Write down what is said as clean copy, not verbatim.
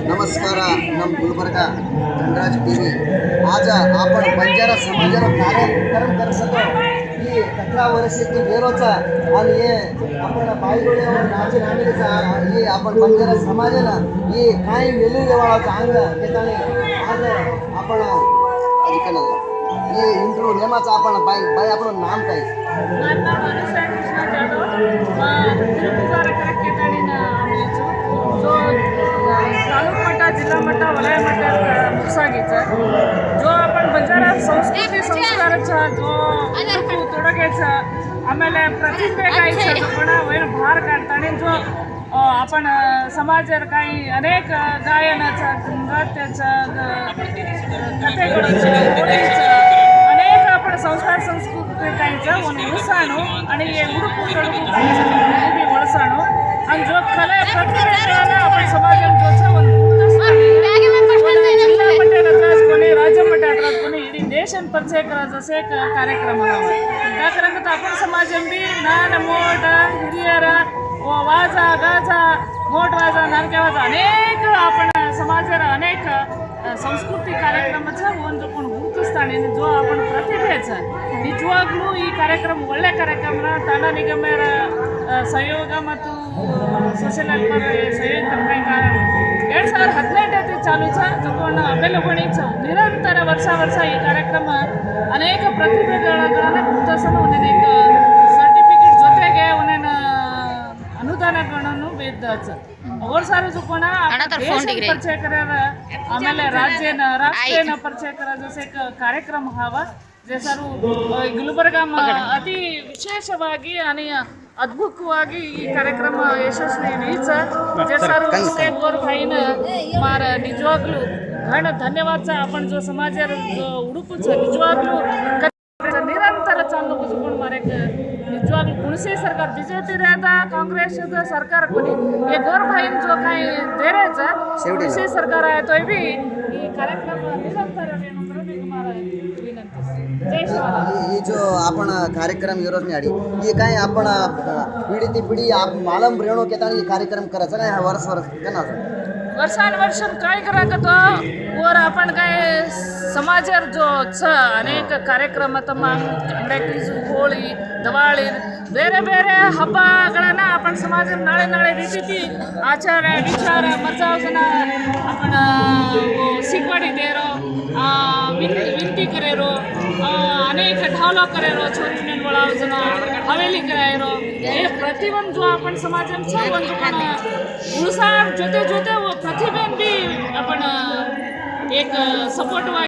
नमस्कार ನಮ್ಮ गुलबर्ग धनराज टीव्ही आज आपण बंजारा समाजाला कार्यक्रम करत होतो की 17 वर्षाची वेरोचा आणि हे आपण बाईडोळ्यावर नाचे नामेचा हे आपण बंजारा समाजाला हे काय वेलू देवाळाचा अंग ठिकाणी आज आपण ऐकलं हे इंट्रो नेमाचा आपण बाई आपलं नाम काय तालूक मट्टा जिल्हा मट्टा वलय मट्टा मुसागीचा जो आपण बंजारा संस्कृती संस्काराचा जो ತೊಡಗೇचा ಆಮೇಲೆ ಪ್ರತಿಭೆ ಕಾಯಿचा जो पण वयर भार काढताना जो आपण समाजात काही अनेक गायनाचा नृत्याचा कथेगळाचा बोलीचा अनेक आपण संस्कार संस्कृती काहीचा ಒಂದು ಉಳಿಸಾಣು आणि हे ಉಡುಪು ತೊಡುಪು ಕಾಯಿचा ಒಳಸಾಣು आणि जो कला प्रतिभेला आपण समाजात ಒಂದು जिल्हा मट्टात कोणी राज्य मट्टात कोणी इडी देशान परिचय करायचा असे एक कार्यक्रम हवा त्या कारण आपण समाजांबी नान मोठ हिरियर वाजा गाजा मोठ वाजा नानक्या वाजा अनेक आपण समाजात अनेक ಸಂಸ್ಕೃತಿ ಕಾರ್ಯಕ್ರಮದ ಒಂದು ಗುರುತಿಸ್ತಾನೆ जो आपण ಪ್ರತಿಭೆचा ನಿಜವಾಗ್ಲೂ ಈ ಕಾರ್ಯಕ್ರಮ ಒಳ್ಳೆ ಕಾರ್ಯಕ್ರಮ ತಂಡ ನಿಗಮರ ಸಹಯೋಗ ಮತ್ತು ಸೋಷಿಯಲ್ ಹೆಲ್ಪರ್ ಸಹಯೋಗ 2018 चालूचा जो पण अवेलेबल निरंतर वर्षा ಈ ಕಾರ್ಯಕ್ರಮ अनेक ಪ್ರತಿಭೆಗಳನ್ನು ಗುರುತಿಸಲು एक सर्टिफिकेट ಜೊತೆಗೆ ಅನುದಾನಗಳನ್ನು ಬೇದ್ದಾಚ और सारे जो कोणा परिचय करायला आम्हाला राष्ट्रीय परिचय करायचा जसे एक कार्यक्रम हवा जे सारू ಗುಲ್ಬರ್ಗಾ ಅತಿ ವಿಶೇಷವಾಗಿ आणि अद्भुतವಾಗಿ ಈ ಕಾರ್ಯಕ್ರಮ ಯಶಸ್ವಿ ನೀचा जे सारू गोर भाईन मार निजवाग्लू घण धन्यवाद आपण जो समाजात उडुपूचं निजवाग्लू निरंतर चालू पण मारे निजवाग्लू कुणसे सरकार बीजेपी रहता काँग्रेस सरकार कोणी हे गोर भाईन जो काही देण्याचा कुणसे सरकार आहे तो भी ಈ ಕಾರ್ಯಕ್ರಮ ನಿರಂತರ ही जो आपण कार्यक्रम योजना आडी ही काय आपण पिढी ती पिढी मालम रेणू केता ही कार्यक्रम करायचा नाही हा वर्ष केना वर्षानुवर्ष काय करायचं वर आपण काय समाजात जो अनेक ಕಾರ್ಯಕ್ರಮ ತಮ್ಮ ಹೋಳಿ ದಿವಾಳಿ ಬೇರೆ ಬೇರೆ ಹಬ್ಬಗಳನ್ನು आपण समाजात नाळे ರೀತಿ आचार विचार मजावजना आपण शिकवाडी देरो विनंती करेरो अनेक ढावला करेरो छोरीने बोलावजना हवेली करायरो हे प्रतिबंध जो आपण समाजाचा ಒಂದು उळसार जोते जोते वो प्रतिबंध भी आपण एक सपोर्ट